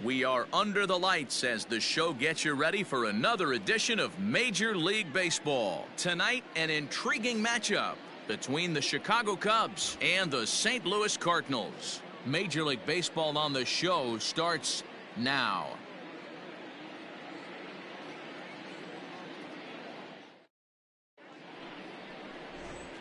We are under the lights as the show gets you ready for another edition of Major League Baseball. Tonight, an intriguing matchup between the Chicago Cubs and the St. Louis Cardinals. Major League Baseball on the show starts now.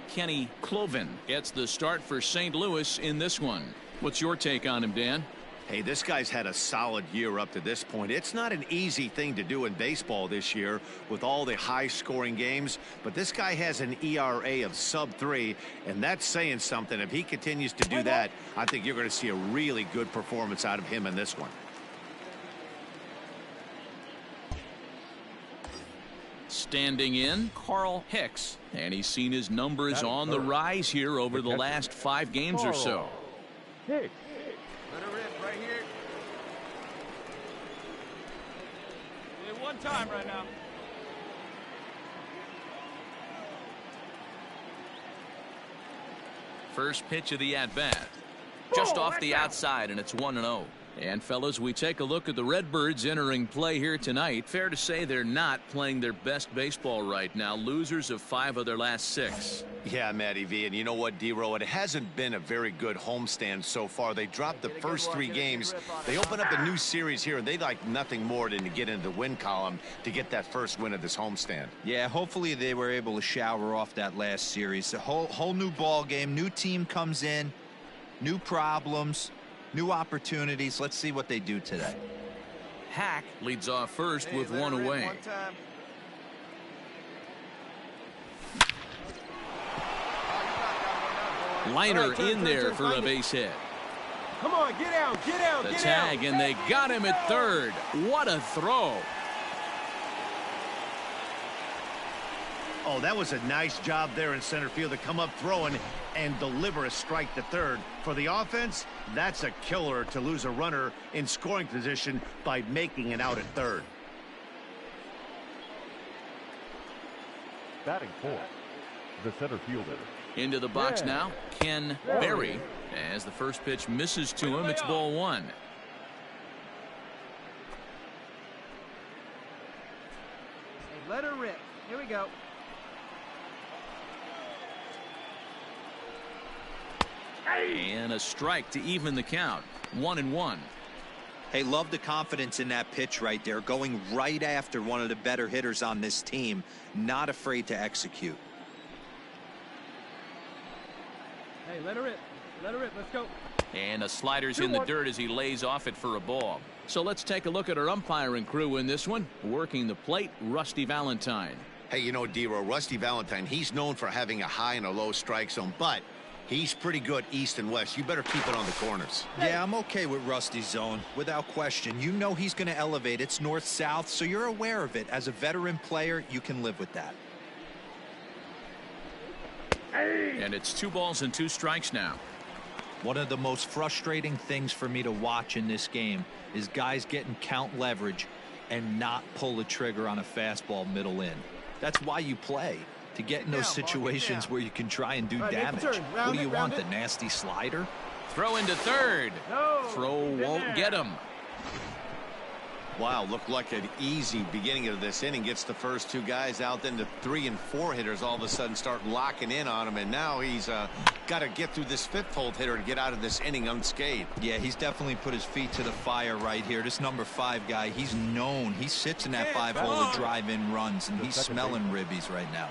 Kenny Cloven gets the start for St. Louis in this one. What's your take on him, Dan? Hey, this guy's had a solid year up to this point. It's not an easy thing to do in baseball this year with all the high-scoring games, but this guy has an ERA of sub-3, and that's saying something. If he continues to do that, I think you're going to see a really good performance out of him in this one. Standing in, Carl Hicks, and he's seen his numbers on the rise here over the last 5 games or so. Hicks. Let her rip right here. Only one time right now. First pitch of the at-bat. Just off the outside, and it's 1-0. And fellas, we take a look at the Redbirds entering play here tonight. Fair to say they're not playing their best baseball right now. Losers of 5 of their last 6. Yeah, Matty V, and you know what, D-Row, it hasn't been a very good homestand so far. They dropped the first 3 games. They open up a new series here, and they'd like nothing more than to get into the win column to get that first win of this homestand. Yeah, hopefully they were able to shower off that last series. A whole new ball game, new team comes in, new problems, new opportunities. Let's see what they do today. Hack leads off first with 1 away. Liner in there for a base hit. Come on, get out, get out, the get tag, out. and they got him at third. What a throw. Oh, that was a nice job there in center field to come up throwing and deliver a strike to third. For the offense, that's a killer to lose a runner in scoring position by making it out at third. Batting fourth, the center fielder. Into the box now, Ken Berry. As the first pitch misses to him, it's ball 1. Hey, let her rip. Here we go. And a strike to even the count. 1-1. Hey, love the confidence in that pitch right there, going right after one of the better hitters on this team, not afraid to execute. Hey, let her rip. Let her rip. Let's go. And a slider's in the dirt as he lays off it for a ball. So let's take a look at our umpiring crew in this one. Working the plate, Rusty Valentine. Hey, you know, D-Row, Rusty Valentine, he's known for having a high and a low strike zone, but he's pretty good east and west. You better keep it on the corners. Yeah, I'm okay with Rusty's zone, without question. You know he's going to elevate. It's north-south, so you're aware of it. As a veteran player, you can live with that. And it's 2 balls and 2 strikes now. One of the most frustrating things for me to watch in this game is guys getting count leverage and not pull the trigger on a fastball middle in. That's why you play, to get in those situations where you can try and do damage. What do you want, the nasty slider? Throw into third. No. Throw won't get him. Wow, looked like an easy beginning of this inning. Gets the first 2 guys out, then the 3 and 4 hitters all of a sudden start locking in on him, and now he's got to get through this 5th hole hitter to get out of this inning unscathed. Yeah, he's definitely put his feet to the fire right here. This number 5 guy, he's known. He sits in that 5 hole to drive in runs, and he's smelling ribbies right now.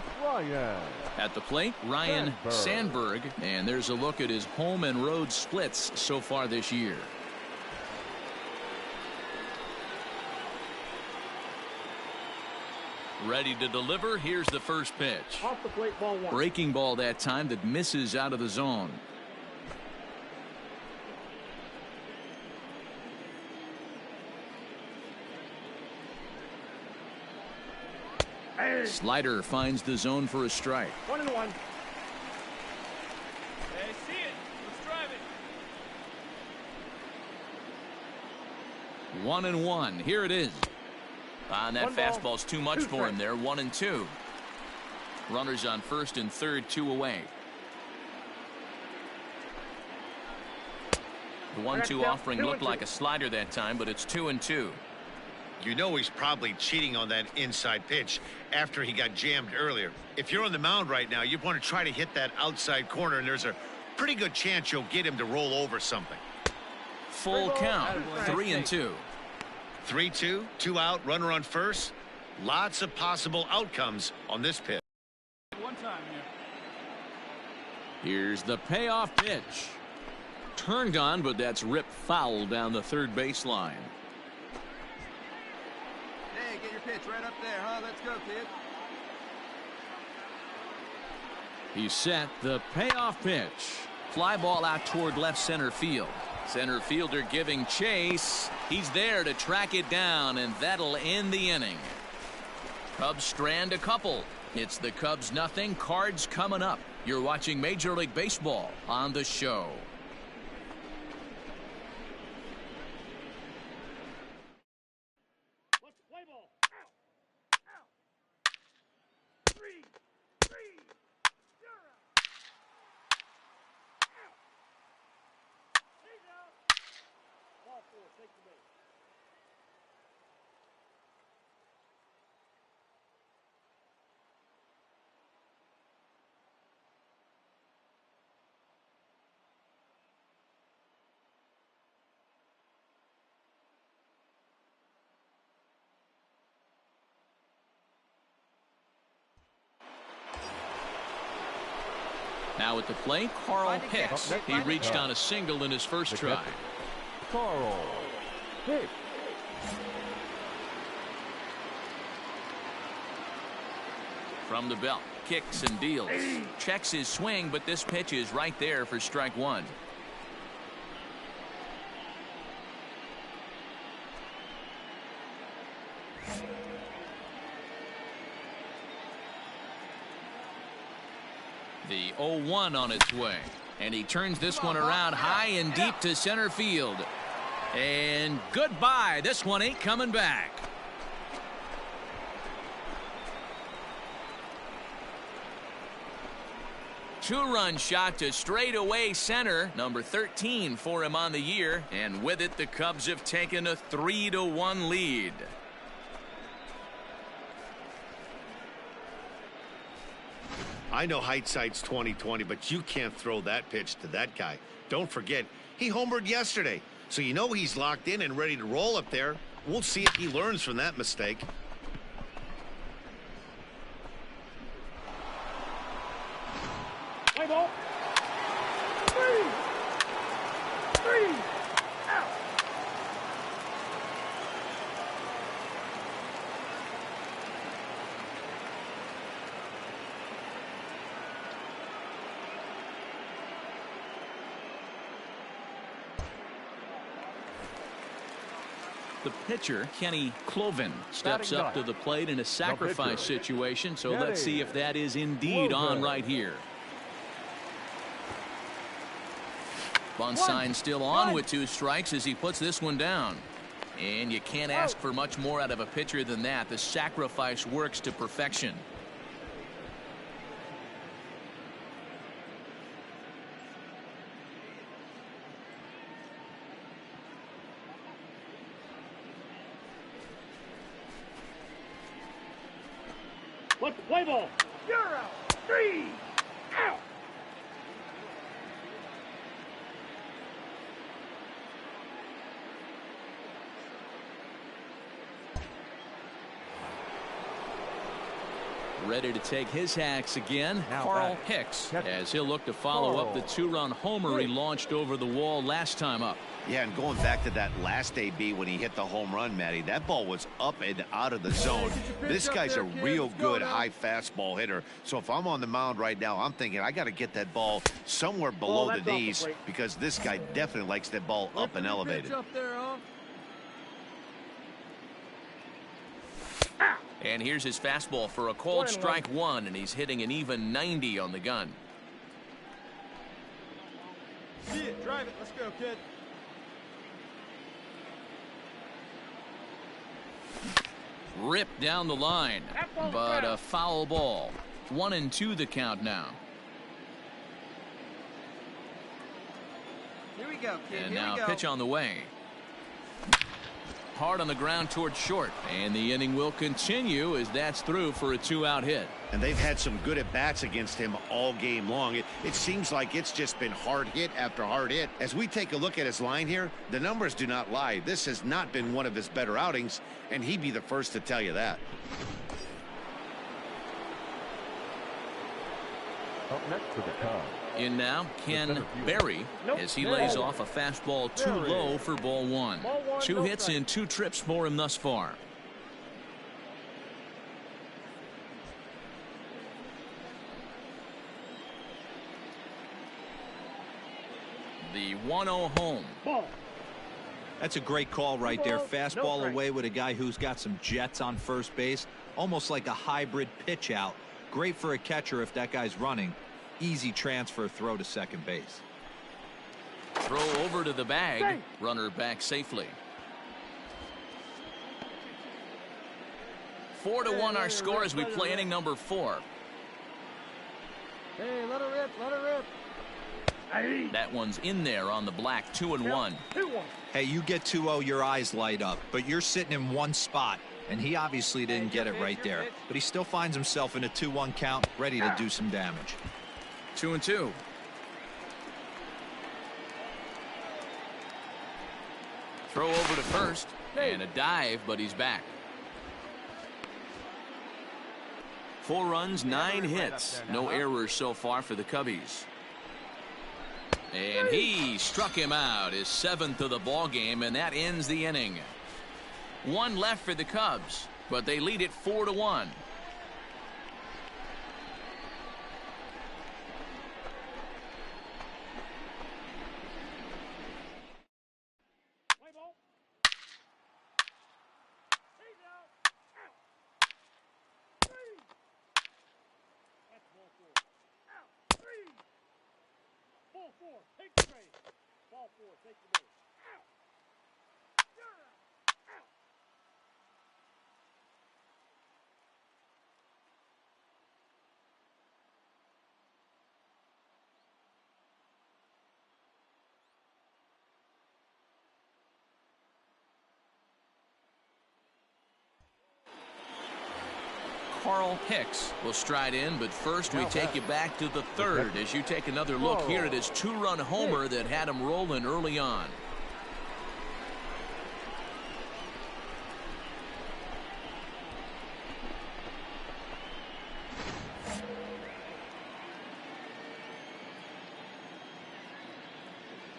At the plate, Ryan Sandberg, and there's a look at his home and road splits so far this year. Ready to deliver. Here's the first pitch. Off the plate, ball 1. Breaking ball that time that misses out of the zone. Slider finds the zone for a strike. 1-1. Hey, see it. Let's drive it. 1-1. Here it is. And that 1 ball, fastball's too much 2 for him strikes. there. 1-2. Runners on first and third, 2 away. The 1-2 offering looked like a slider that time, but it's 2-2. You know he's probably cheating on that inside pitch after he got jammed earlier. If you're on the mound right now, you want to try to hit that outside corner, and there's a pretty good chance you'll get him to roll over something. Full count, 3-2. 3-2, 2 out, runner on first. Lots of possible outcomes on this pitch. One time here. Here's the payoff pitch. Turned on, but that's ripped foul down the third baseline. Hey, get your pitch right up there, huh? Let's go, kid. He's set the payoff pitch. Fly ball out toward left center field. Center fielder giving chase. He's there to track it down, and that'll end the inning. Cubs strand a couple. It's the Cubs nothing. Cards coming up. You're watching Major League Baseball on the show. Now at the plate, Carl Hicks. He reached on a single in his first try. Carl Hicks. From the belt, kicks and deals. Checks his swing, but this pitch is right there for strike one. The 0-1 on its way, and he turns this one around high and deep to center field. And goodbye. This one ain't coming back. Two-run shot to straightaway center. Number 13 for him on the year, and with it the Cubs have taken a 3-1 lead. I know hindsight's 20/20, but you can't throw that pitch to that guy. Don't forget, he homered yesterday, so you know he's locked in and ready to roll up there. We'll see if he learns from that mistake. Play ball. 3 out. The pitcher, Kenny Cloven, steps up to the plate in a sacrifice situation, so let's see if that is indeed on right here. Bunt sign still on with 2 strikes as he puts this one down. And you can't ask for much more out of a pitcher than that. The sacrifice works to perfection. Let's play ball. You're out. 3 out. Ready to take his hacks again, Carl Hicks, as he'll look to follow up the 2-run homer he launched over the wall last time up. Yeah, and going back to that last AB when he hit the home run, Matty, that ball was up and out of the zone. This guy's a real good high fastball hitter. So if I'm on the mound right now, I'm thinking I got to get that ball somewhere below the knees, because this guy definitely likes that ball up and elevated. And here's his fastball for a called strike one, and he's hitting an even 90 on the gun. See it, drive it, let's go, kid. Ripped down the line, but a foul ball. 1-2 the count now. Here we we go, kid. And Here now we go. pitch on the way. Hard on the ground towards short. And the inning will continue as that's through for a 2-out hit. And they've had some good at-bats against him all game long. It seems like it's just been hard hit after hard hit. As we take a look at his line here, the numbers do not lie. This has not been one of his better outings, and he'd be the first to tell you that. Up next for the Cubs. In now, Ken Berry, as he lays off a fastball too low for ball one. 2 hits in 2 trips for him thus far. The 1-0 home. That's a great call right there. Fastball away with a guy who's got some jets on first base. Almost like a hybrid pitch out. Great for a catcher if that guy's running. Easy transfer throw to second base. Throw over to the bag. Runner back safely. 4-1 our score as we play inning number 4. Hey, let her rip, let her rip. That one's in there on the black. 2-1. Hey, you get 2-0, your eyes light up, but you're sitting in one spot, and he obviously didn't get it right there. But he still finds himself in a 2-1 count, ready to do some damage. 2-2. Throw over to first, and a dive, but he's back. 4 runs, 9 hits. No errors so far for the Cubbies. And he struck him out, his 7th of the ball game, and that ends the inning. 1 left for the Cubs, but they lead it 4-1. Take the base. Ball 4, take the base. Carl Hicks will stride in, but first we take you back to the 3rd as you take another look here at his 2-run homer that had him rolling early on.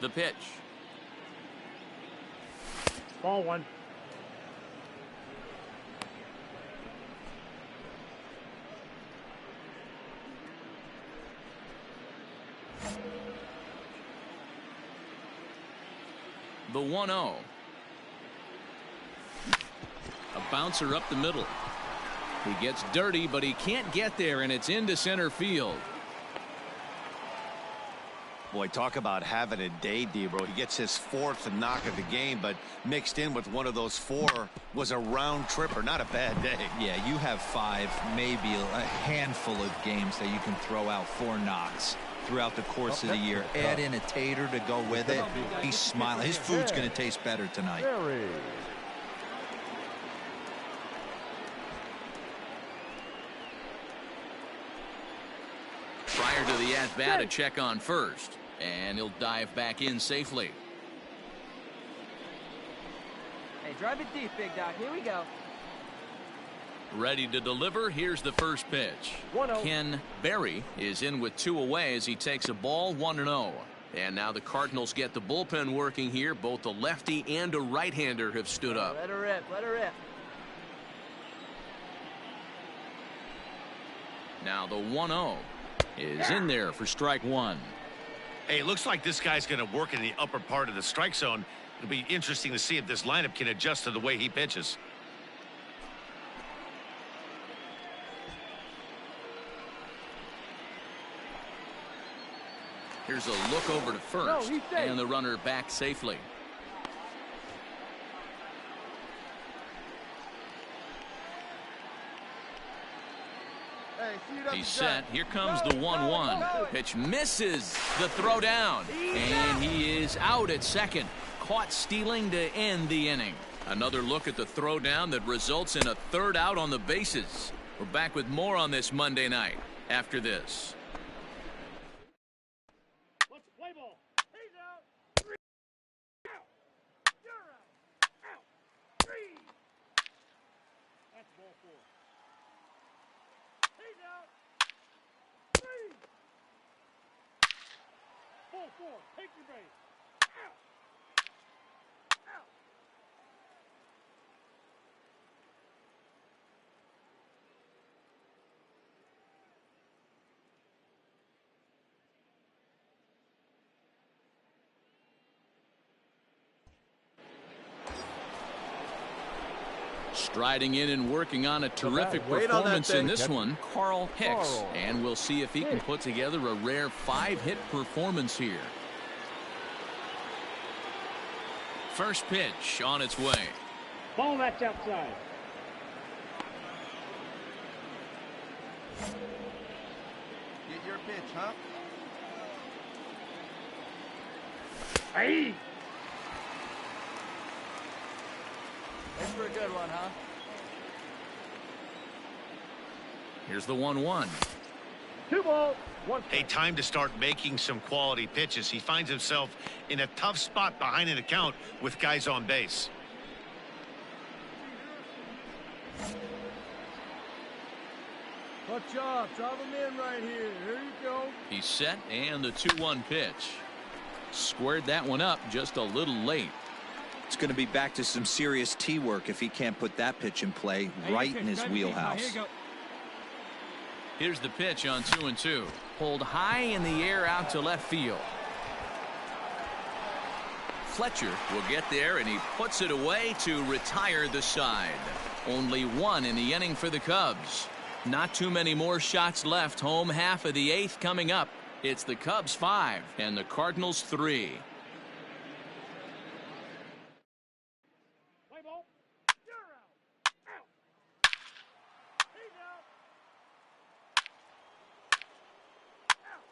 The pitch. Ball 1. The 1-0. A bouncer up the middle. He gets dirty, but he can't get there, and it's into center field. Boy, talk about having a day, Debro. He gets his 4th knock of the game, but mixed in with one of those 4 was a round tripper. Not a bad day. Yeah, you have 5, maybe a handful of games that you can throw out 4 knocks throughout the course of the year. Add in a tater to go with it. He's smiling. His food's going to taste better tonight. Prior to the at-bat, a check on first, and he'll dive back in safely. Hey, drive it deep, big dog. Here we go. Ready to deliver. Here's the first pitch. 1-0. Ken Berry is in with 2 away as he takes a ball 1-0. And now the Cardinals get the bullpen working here. Both a lefty and a right-hander have stood up. Let her rip, let her rip. Now the 1-0 is in there for strike 1. Hey, it looks like this guy's going to work in the upper part of the strike zone. It'll be interesting to see if this lineup can adjust to the way he pitches. Here's a look over to first, and the runner back safely. He's set. Here comes the 1-1. Pitch misses the throw down. And he is out at second. Caught stealing to end the inning. Another look at the throw down that results in a third out on the bases. We're back with more on this Monday night after this. Let's play ball. He's out. Three. Out. You're out. Out. Three. That's ball four. He's out. Three. Ball four. Take your base. Out. Out. Striding in and working on a terrific performance in this one, Carl Hicks. And we'll see if he can put together a rare 5-hit performance here. First pitch on its way. Ball that's outside. Get your pitch, huh? Hey. Thanks for a good one, huh? Here's the 1-1. 2 balls. 1 Hey, time to start making some quality pitches. He finds himself in a tough spot behind an account with guys on base. Good job. Drive him in right here. Here you go. He's set, and the 2-1 pitch. Squared that one up just a little late. It's going to be back to some serious tee work if he can't put that pitch in play right in his wheelhouse. Here's the pitch on 2-2. Pulled high in the air out to left field. Fletcher will get there, and he puts it away to retire the side. Only one in the inning for the Cubs. Not too many more shots left. Home half of the 8th coming up. It's the Cubs 5 and the Cardinals 3. Play ball. You're out. Out. He's out. Out.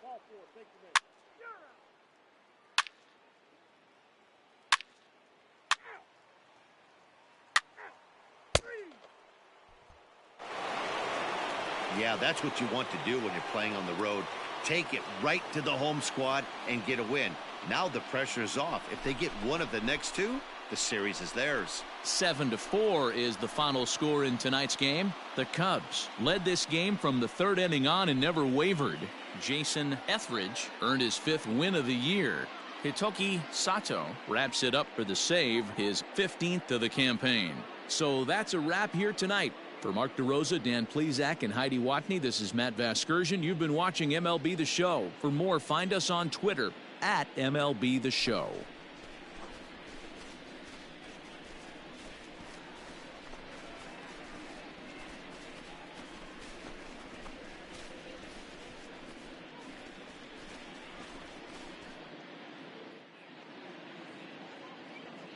Ball four. Take the base. You're out. Out. Out. Three. Yeah, that's what you want to do when you're playing on the road. Take it right to the home squad and get a win. Now the pressure is off. If they get one of the next two, the series is theirs. 7-4 is the final score in tonight's game. The Cubs led this game from the 3rd inning on and never wavered. Jason Etheridge earned his 5th win of the year. Hitoki Sato wraps it up for the save, his 15th of the campaign. So that's a wrap here tonight. For Mark DeRosa, Dan Plesac, and Heidi Watney, this is Matt Vasgersian. You've been watching MLB The Show. For more, find us on Twitter at MLB The Show.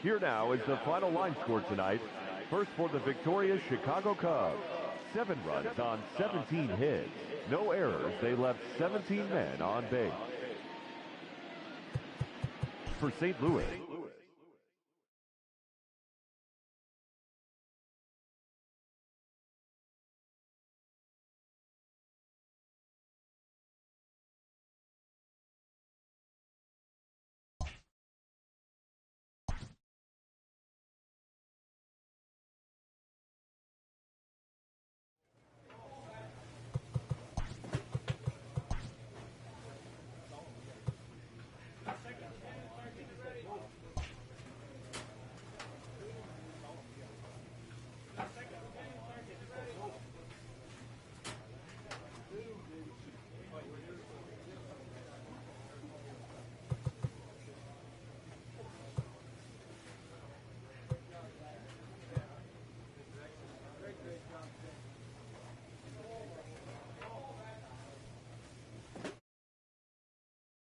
Here now is the final line score tonight. First for the victorious Chicago Cubs. 7 runs on 17 hits. No errors. They left 17 men on base. For St. Louis,